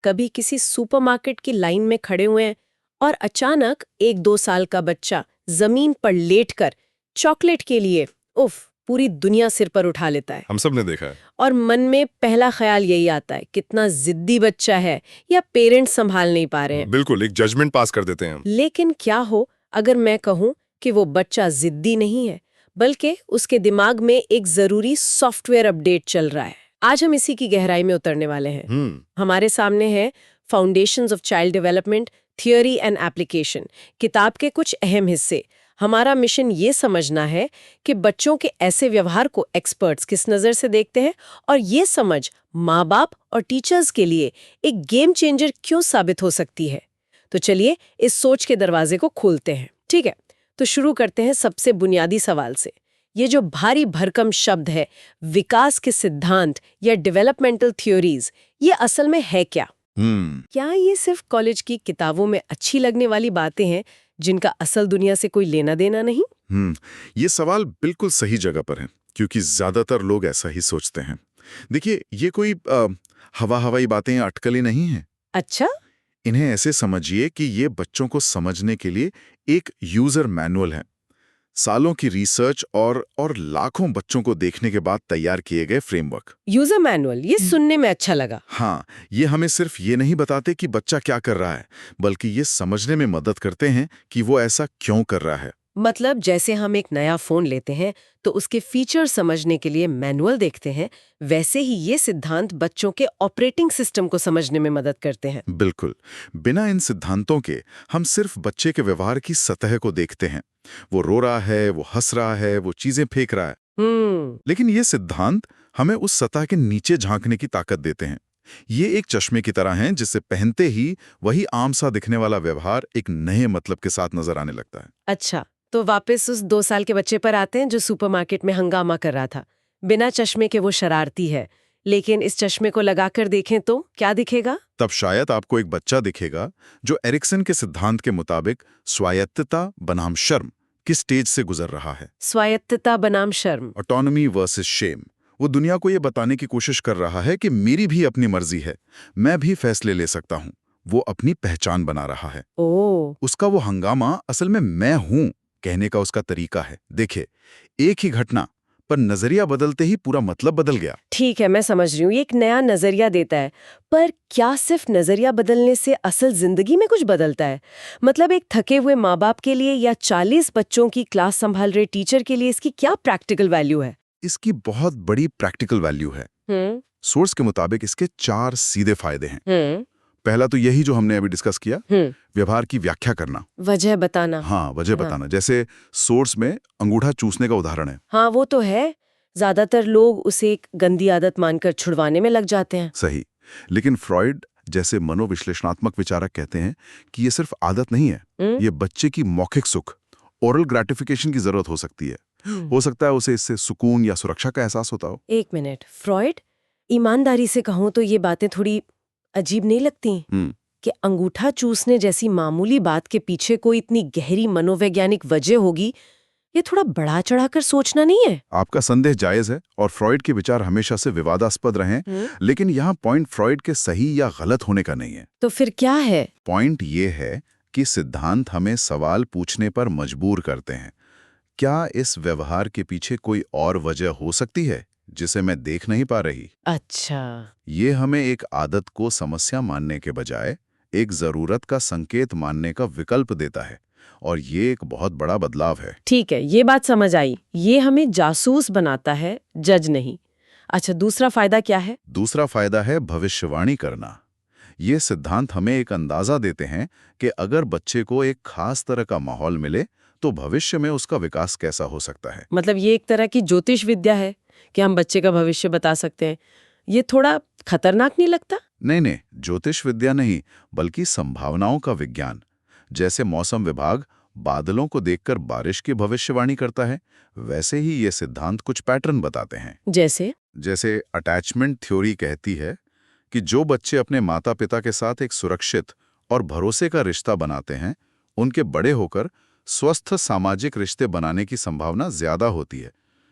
कभी किसी सुपरमार्केट की लाइन में खड़े हुए हैं और अचानक 1-2 साल का बच्चा जमीन पर लेटकर चॉकलेट के लिए पूरी दुनिया सिर पर उठा लेता है। हम सब ने देखा है। और मन में पहला ख्याल यही आता है, कितना जिद्दी बच्चा है, या पेरेंट्स संभाल नहीं पा रहे हैं। बिल्कुल, एक जजमेंट पास कर देते हैं हम। लेकिन क्या हो अगर मैं कहूं कि वो बच्चा जिद्दी नहीं है, बल्कि उसके दिमाग में एक जरूरी सॉफ्टवेयर अपडेट चल रहा है। आज हम इसी की गहराई में उतरने वाले हैं। हमारे सामने है foundations of child development, theory and application, किताब के कुछ अहम हिस्से। हमारा मिशन ये समझना है कि बच्चों के ऐसे व्यवहार को एक्सपर्ट्स किस नज़र से देखते हैं, और ये समझ माँ बाप और टीचर्स के लिए एक गेम चेंजर क्यों साबित हो सकती है। तो चलिए इस सोच के दरवाजे को खोलते हैं। ठीक है, तो शुरू करते हैं सबसे बुनियादी सवाल से। ये जो भारी भरकम शब्द है विकास के सिद्धांत या डेवलपमेंटल थ्योरीज, ये असल में है क्या? क्या ये सिर्फ कॉलेज की किताबों में अच्छी लगने वाली बातें हैं जिनका असल दुनिया से कोई लेना देना नहीं? ये सवाल बिल्कुल सही जगह पर है, क्योंकि ज्यादातर लोग ऐसा ही सोचते हैं। देखिए, ये कोई हवाई बातें या अटकलें नहीं हैं। अच्छा, इन्हें ऐसे समझिए कि ये बच्चों को समझने के लिए एक यूजर मैनुअल है। सालों की रिसर्च और लाखों बच्चों को देखने के बाद तैयार किए गए फ्रेमवर्क। यूजर मैनुअल, ये सुनने में अच्छा लगा। हाँ, ये हमें सिर्फ ये नहीं बताते कि बच्चा क्या कर रहा है, बल्कि ये समझने में मदद करते हैं कि वो ऐसा क्यों कर रहा है। मतलब जैसे हम एक नया फोन लेते हैं तो उसके फीचर समझने के लिए मैनुअल देखते हैं, वैसे ही ये सिद्धांत बच्चों के ऑपरेटिंग सिस्टम को समझने में मदद करते हैं। बिल्कुल, बिना इन सिद्धांतों के हम सिर्फ बच्चे के व्यवहार की सतह को देखते हैं। वो रो रहा है, वो हंस रहा है, वो चीजें फेंक रहा है। लेकिन ये सिद्धांत हमें उस सतह के नीचे झांकने की ताकत देते हैं। ये एक चश्मे की तरह हैं, जिसे पहनते ही वही आम सा दिखने वाला व्यवहार एक नए मतलब के साथ नजर आने लगता है। अच्छा, तो वापस उस 2 साल के बच्चे पर आते हैं जो सुपरमार्केट में हंगामा कर रहा था। बिना चश्मे के वो शरारती है, लेकिन इस चश्मे को लगाकर देखें तो क्या दिखेगा? तब शायद आपको एक बच्चा दिखेगा जो एरिक्सन के सिद्धांत के मुताबिक स्वायत्तता बनाम शर्म की स्टेज से गुजर रहा है। स्वायत्तता बनाम शर्म, ऑटोनॉमी वर्सेस शेम। वो दुनिया को ये बताने की कोशिश कर रहा है कि मेरी भी अपनी मर्जी है, मैं भी फैसले ले सकता हूँ। वो अपनी पहचान बना रहा है। उसका वो हंगामा असल में मैं हूं कहने का उसका तरीका है। देखिए, एक ही घटना पर नजरिया बदलते ही पूरा मतलब बदल गया। ठीक है, मैं समझ रही हूँ, ये एक नया नजरिया देता है। पर क्या सिर्फ नजरिया बदलने से असल जिंदगी में कुछ बदलता है? मतलब एक थके हुए माँ बाप के लिए या 40 बच्चों की क्लास संभाल रहे टीचर के लिए इसकी क्या प्रैक्टिकल वैल्यू है? इसकी बहुत बड़ी प्रैक्टिकल वैल्यू है। सोर्स के मुताबिक इसके 4 सीधे फायदे हैं। पहला तो यही जो हमने अभी डिस्कस किया, व्यवहार की व्याख्या करना, वजह बताना। हाँ, वजह बताना। जैसे सोर्स में अंगूठा चूसने का उदाहरण है। हाँ, वो तो है। ज्यादातर लोग उसे एक गंदी आदत मानकर छुड़वाने में लग जाते हैं। सही, लेकिन फ्रॉइड जैसे मनोविश्लेषणात्मक विचारक कहते हैं कि ये सिर्फ आदत नहीं है, ये बच्चे की मौखिक सुख, ओरल ग्रेटिफिकेशन की जरूरत हो सकती है। हो सकता है उसे इससे सुकून या सुरक्षा का एहसास होता हो। एक मिनट, फ्रॉइड, ईमानदारी से कहूं तो ये बातें थोड़ी अजीब नहीं लगती कि अंगूठा चूसने जैसी मामूली बात के पीछे कोई इतनी गहरी मनोवैज्ञानिक वजह होगी? ये थोड़ा बढ़ा चढ़ाकर सोचना नहीं है? आपका संदेह जायज है, और फ्रॉइड के विचार हमेशा से विवादास्पद रहे, लेकिन यहाँ पॉइंट फ्रॉइड के सही या गलत होने का नहीं है। तो फिर क्या है? पॉइंट ये है कि सिद्धांत हमें सवाल पूछने पर मजबूर करते हैं। क्या इस व्यवहार के पीछे कोई और वजह हो सकती है जिसे मैं देख नहीं पा रही? अच्छा, ये हमें एक आदत को समस्या मानने के बजाय एक जरूरत का संकेत मानने का विकल्प देता है, और ये एक बहुत बड़ा बदलाव है। ठीक है, ये बात समझ आई। ये हमें जासूस बनाता है, जज नहीं। अच्छा, दूसरा फायदा क्या है? दूसरा फायदा है भविष्यवाणी करना। ये सिद्धांत हमें एक अंदाजा देते हैं कि अगर बच्चे को एक खास तरह का माहौल मिले तो भविष्य में उसका विकास कैसा हो सकता है। मतलब ये एक तरह की ज्योतिष विद्या है कि हम बच्चे का भविष्य बता सकते हैं। ये थोड़ा खतरनाक नहीं लगता? नहीं, ज्योतिष विद्या नहीं, बल्कि संभावनाओं का विज्ञान। जैसे मौसम विभाग बादलों को देखकर बारिश की भविष्यवाणी करता है, वैसे ही ये सिद्धांत कुछ पैटर्न बताते हैं। जैसे अटैचमेंट थ्योरी कहती है कि जो बच्चे अपने माता पिता के साथ एक सुरक्षित और भरोसे का रिश्ता बनाते हैं, उनके बड़े होकर स्वस्थ सामाजिक रिश्ते बनाने की संभावना ज्यादा होती है।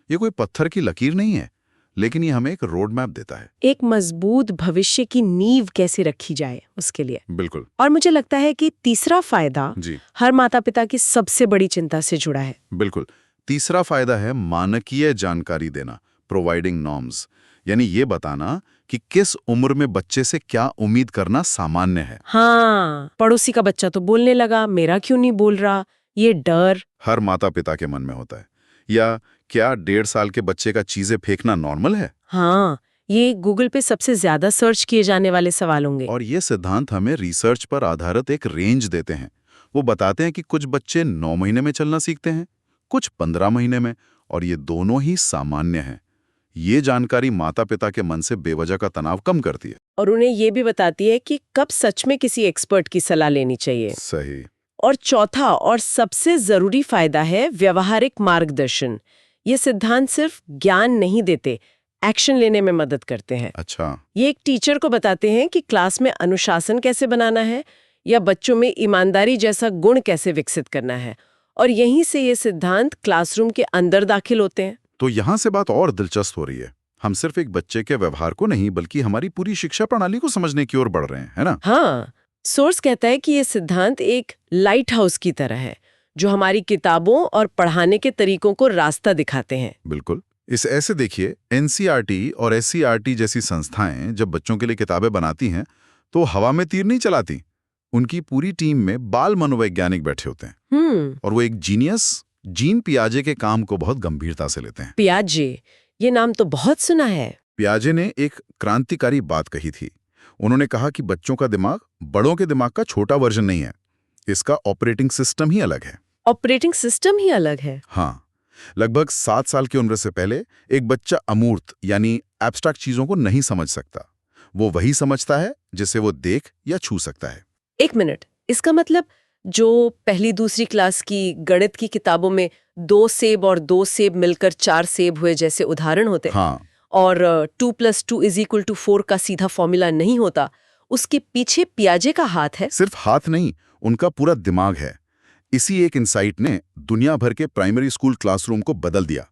ये कोई पत्थर की लकीर नहीं है, लेकिन ये हमें एक रोड मैप देता है। एक मजबूत भविष्य की नींव कैसे रखी जाए उसके लिए। बिल्कुल और मुझे लगता है कि तीसरा फायदा जी, हर माता पिता की सबसे बड़ी चिंता से जुड़ा है। बिल्कुल। तीसरा फायदा है मानकीय जानकारी देना, प्रोवाइडिंग नॉर्म्स, यानी ये बताना कि किस उम्र में बच्चे से क्या उम्मीद करना सामान्य है। हाँ, पड़ोसी का बच्चा तो बोलने लगा, मेरा क्यों नहीं बोल रहा, ये डर हर माता पिता के मन में होता है। या क्या 1.5 साल के बच्चे का चीजें फेंकना नॉर्मल है? हाँ, ये गूगल पे सबसे ज्यादा सर्च किए जाने वाले सवाल होंगे। और ये सिद्धांत हमें रिसर्च पर आधारित एक रेंज देते हैं। वो बताते हैं कि कुछ बच्चे 9 महीने में चलना सीखते हैं, कुछ 15 महीने में, और ये दोनों ही सामान्य हैं। ये जानकारी माता पिता के मन से बेवजह का तनाव कम करती है। और उन्हें ये भी बताती है कि कब सच में किसी एक्सपर्ट की सलाह लेनी चाहिए। सही। और चौथा और सबसे जरूरी फायदा है व्यवहारिक मार्गदर्शन। ये सिद्धांत सिर्फ ज्ञान नहीं देते, एक्शन लेने में मदद करते हैं। अच्छा, ये एक टीचर को बताते हैं कि क्लास में अनुशासन कैसे बनाना है या बच्चों में ईमानदारी जैसा गुण कैसे विकसित करना है। और यहीं से ये सिद्धांत क्लासरूम के अंदर दाखिल होते हैं। तो यहाँ से बात और दिलचस्प हो रही है। हम सिर्फ एक बच्चे के व्यवहार को नहीं, बल्कि हमारी पूरी शिक्षा प्रणाली को समझने की ओर बढ़ रहे हैं, है ना? हाँ, सोर्स कहता है कि ये सिद्धांत एक लाइट हाउस की तरह है जो हमारी किताबों और पढ़ाने के तरीकों को रास्ता दिखाते हैं। बिल्कुल। इस ऐसे देखिए, एनसीईआरटी और एससीईआरटी जैसी संस्थाएं जब बच्चों के लिए किताबें बनाती हैं तो हवा में तीर नहीं चलाती। उनकी पूरी टीम में बाल मनोवैज्ञानिक बैठे होते हैं और वो एक जीनियस जीन पियाजे के काम को बहुत गंभीरता से लेते हैं। पियाजे, ये नाम तो बहुत सुना है। पियाजे ने एक क्रांतिकारी बात कही थी। उन्होंने कहा कि बच्चों का दिमाग बड़ों के दिमाग का छोटा वर्जन नहीं है, इसका ऑपरेटिंग सिस्टम ही अलग है। ऑपरेटिंग सिस्टम ही अलग है। हाँ, लगभग 7 साल की उम्र से पहले एक बच्चा अमूर्त यानी एब्स्ट्रैक्ट चीजों को नहीं समझ सकता। वो वही समझता है जिसे वो देख या छू सकता है। एक मिनट, इसका मतलब जो पहली दूसरी क्लास की गणित की किताबों में 2 सेब और 2 सेब मिलकर 4 सेब हुए जैसे उदाहरण होते हाँ, और 2 + 2 = 4 का सीधा फॉर्मूला नहीं होता, उसके पीछे पियाजे का हाथ है। सिर्फ हाथ नहीं, उनका पूरा दिमाग है। इसी एक इंसाइट ने दुनिया भर के प्राइमरी स्कूल क्लासरूम को बदल दिया।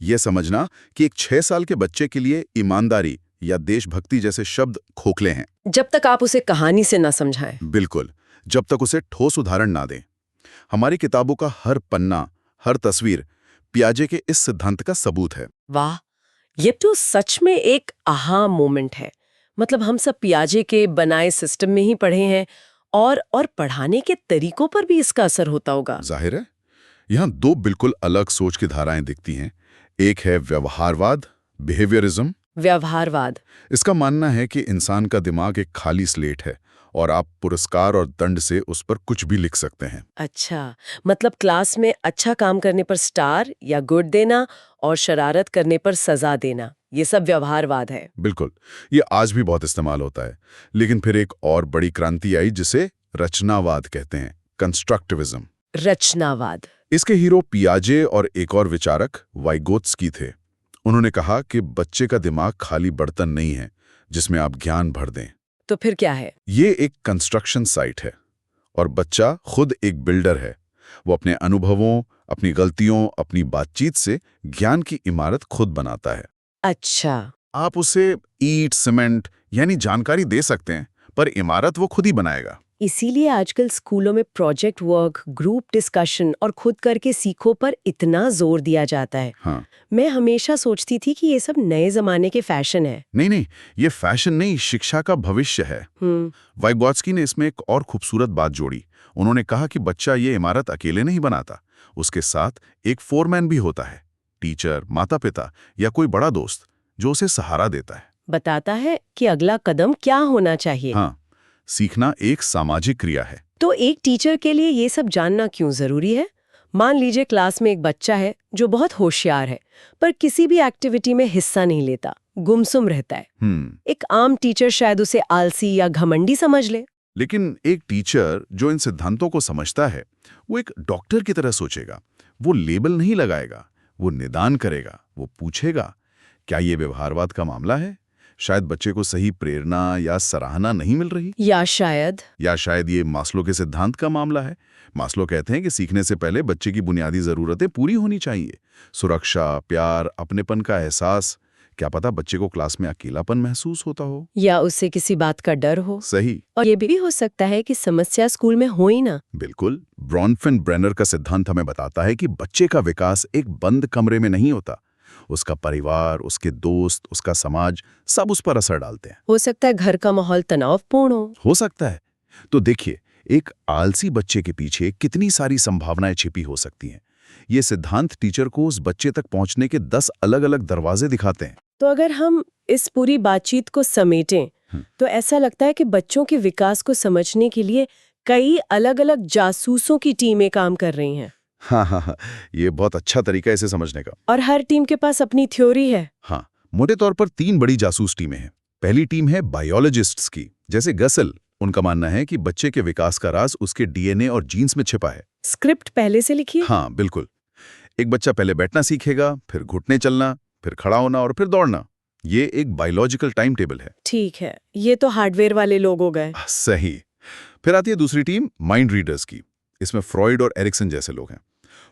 यह समझना कि एक 6 साल के बच्चे के लिए ईमानदारी या देशभक्ति जैसे शब्द खोखले हैं। जब तक आप उसे कहानी से ना समझाएं। बिल्कुल, जब तक उसे ठोस उदाहरण ना दें। हमारी किताबों का हर पन्ना, हर तस्वीर पियाजे के इस सिद्धांत का सबूत है। वाह, ये तो सच में एक आहा मोमेंट है। मतलब हम सब पियाजे के बनाए सिस्टम में ही पढ़े हैं और पढ़ाने के तरीकों पर भी इसका असर होता होगा। जाहिर है, यहाँ 2 बिल्कुल अलग सोच की धाराएं दिखती हैं। एक है व्यवहारवाद, बिहेवियरिज्म। व्यवहारवाद, इसका मानना है कि इंसान का दिमाग एक खाली स्लेट है और आप पुरस्कार और दंड से उस पर कुछ भी लिख सकते हैं। अच्छा, मतलब क्लास में अच्छा काम करने पर स्टार या गुड देना और शरारत करने पर सजा देना, ये सब व्यवहारवाद है। बिल्कुल, ये आज भी बहुत इस्तेमाल होता है। लेकिन फिर एक और बड़ी क्रांति आई जिसे रचनावाद कहते हैं, कंस्ट्रक्टिविज्म। रचनावाद, इसके हीरो पियाजे और एक और विचारक वाइगोत्स्की थे। उन्होंने कहा कि बच्चे का दिमाग खाली बर्तन नहीं है जिसमें आप ज्ञान भर दें। तो फिर क्या है? ये एक कंस्ट्रक्शन साइट है और बच्चा खुद एक बिल्डर है। वो अपने अनुभवों, अपनी गलतियों, अपनी बातचीत से ज्ञान की इमारत खुद बनाता है। अच्छा, आप उसे ईंट, सीमेंट यानी जानकारी दे सकते हैं, पर इमारत वो खुद ही बनाएगा। इसीलिए आजकल स्कूलों में प्रोजेक्ट वर्क, ग्रुप डिस्कशन और खुद करके सीखो पर इतना जोर दिया जाता है। हाँ, मैं हमेशा सोचती थी कि ये सब नए जमाने के फैशन है। नहीं, ये फैशन नहीं, शिक्षा का भविष्य है। वाइगोत्स्की ने इसमें एक और खूबसूरत बात जोड़ी। उन्होंने कहा कि बच्चा ये इमारत अकेले नहीं बनाता, उसके साथ एक फोरमैन भी होता है, टीचर, माता पिता या कोई बड़ा दोस्त जो उसे सहारा देता है, बताता है कि अगला कदम क्या होना चाहिए। हाँ, सीखना एक सामाजिक क्रिया है। तो एक टीचर के लिए ये सब जानना क्यों जरूरी है? मान लीजिए क्लास में एक बच्चा है जो बहुत होशियार है पर किसी भी एक्टिविटी में हिस्सा नहीं लेता, गुमसुम रहता है। एक आम टीचर शायद उसे आलसी या घमंडी समझ ले। लेकिन एक टीचर जो इन सिद्धांतों को समझता है, वो एक डॉक्टर की तरह सोचेगा। वो लेबल नहीं लगाएगा, वो निदान करेगा, वो पूछेगा, क्या ये व्यवहारवाद का मामला है? शायद बच्चे को सही प्रेरणा या सराहना नहीं मिल रही, या शायद ये मास्लो के सिद्धांत का मामला है। मास्लो कहते हैं कि सीखने से पहले बच्चे की बुनियादी जरूरतें पूरी होनी चाहिए। सुरक्षा, प्यार, अपनेपन का एहसास। क्या पता बच्चे को क्लास में अकेलापन महसूस होता हो। या उसे किसी बात का डर हो। सही। और ये भी हो सकता है कि समस्या स्कूल में हो ही ना। बिल्कुल। ब्रॉनफेन ब्रेनर का सिद्धांत हमें बताता है कि बच्चे का विकास एक बंद कमरे में नहीं होता। उसका परिवार, उसके दोस्त, उसका समाज सब उस पर असर डालते हैं। हो सकता है घर का माहौल तनावपूर्ण हो सकता है। तो देखिए, एक आलसी बच्चे के पीछे कितनी सारी संभावनाएं छिपी हो सकती हैं। ये सिद्धांत टीचर को उस बच्चे तक पहुंचने के 10 अलग-अलग दरवाजे दिखाते हैं। तो अगर हम इस पूरी बातचीत को समेटें तो ऐसा लगता है कि बच्चों के विकास को समझने के लिए कई अलग-अलग जासूसों की टीमें काम कर रही हैं। हाँ, ये बहुत अच्छा तरीका है इसे समझने का। और हर टीम के पास अपनी थ्योरी है। हाँ, मोटे तौर पर 3 बड़ी जासूस टीमें हैं। पहली टीम है बायोलॉजिस्ट्स की, जैसे गसल। उनका मानना है कि बच्चे के विकास का राज उसके डीएनए और जीन्स में छिपा है। स्क्रिप्ट पहले से लिखी है? हाँ, बिल्कुल। एक बच्चा पहले बैठना सीखेगा, फिर घुटने चलना, फिर खड़ा होना और फिर दौड़ना। ये एक बायोलॉजिकल टाइम टेबल है। ठीक है, ये तो हार्डवेयर वाले लोग हो गए। सही। फिर आती है दूसरी टीम, माइंड रीडर्स की। इसमें फ्रॉइड और एरिक्सन जैसे लोग हैं।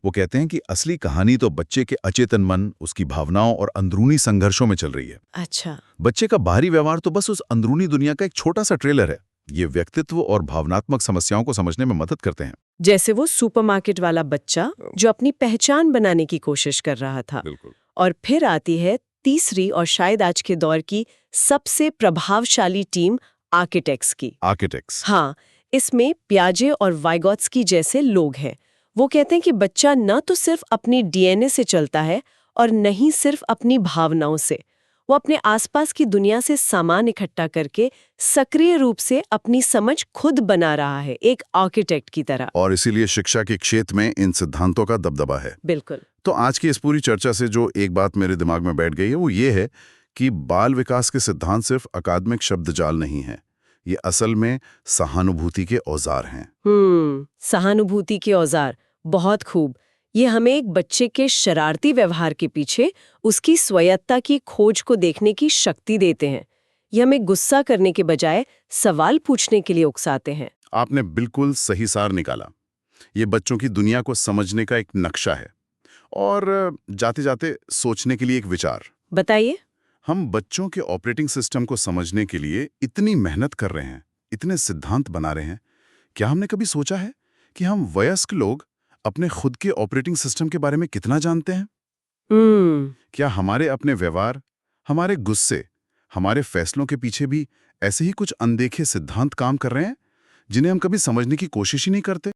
वो कहते हैं कि असली कहानी तो बच्चे के अचेतन मन, उसकी भावनाओं और अंदरूनी संघर्षों में चल रही है। अच्छा। बच्चे का बाहरी व्यवहार तो बस उस अंदरूनी दुनिया का एक छोटा सा ट्रेलर है। ये व्यक्तित्व और भावनात्मक समस्याओं को समझने में मदद करते हैं। जैसे वो सुपरमार्केट वाला बच्चा जो अपनी पहचान बनाने की कोशिश कर रहा था। बिल्कुल। और फिर आती है तीसरी और शायद आज के दौर की सबसे प्रभावशाली टीम, आर्किटेक्ट्स की। आर्किटेक्ट्स। हाँ, इसमें पियाजे और वाइगोत्स्की जैसे लोग हैं। वो कहते हैं कि बच्चा न तो सिर्फ अपनी डीएनए से चलता है और न ही सिर्फ अपनी भावनाओं से। वो अपने आसपास की दुनिया से सामान इकट्ठा करके सक्रिय रूप से अपनी समझ खुद बना रहा है, एक आर्किटेक्ट की तरह। और इसीलिए शिक्षा के क्षेत्र में इन सिद्धांतों का दबदबा है। बिल्कुल। तो आज की इस पूरी चर्चा से जो एक बात मेरे दिमाग में बैठ गई है वो ये है कि बाल विकास के सिद्धांत सिर्फ अकादमिक शब्दजाल नहीं है। ये असल में सहानुभूति के औजार हैं। सहानुभूति के औजार, बहुत खूब। ये हमें एक बच्चे के शरारती व्यवहार के पीछे उसकी स्वायत्ता की खोज को देखने की शक्ति देते हैं। ये हमें गुस्सा करने के बजाय सवाल पूछने के लिए उकसाते हैं। आपने बिल्कुल सही सार निकाला। ये बच्चों की दुनिया को समझने का एक नक्शा है और जाते जाते सोचने के लिए एक विचार। बताइए। हम बच्चों के ऑपरेटिंग सिस्टम को समझने के लिए इतनी मेहनत कर रहे हैं, इतने सिद्धांत बना रहे हैं। क्या हमने कभी सोचा है कि हम वयस्क लोग अपने खुद के ऑपरेटिंग सिस्टम के बारे में कितना जानते हैं? क्या हमारे अपने व्यवहार, हमारे गुस्से, हमारे फैसलों के पीछे भी ऐसे ही कुछ अनदेखे सिद्धांत काम कर रहे हैं जिन्हें हम कभी समझने की कोशिश ही नहीं करते?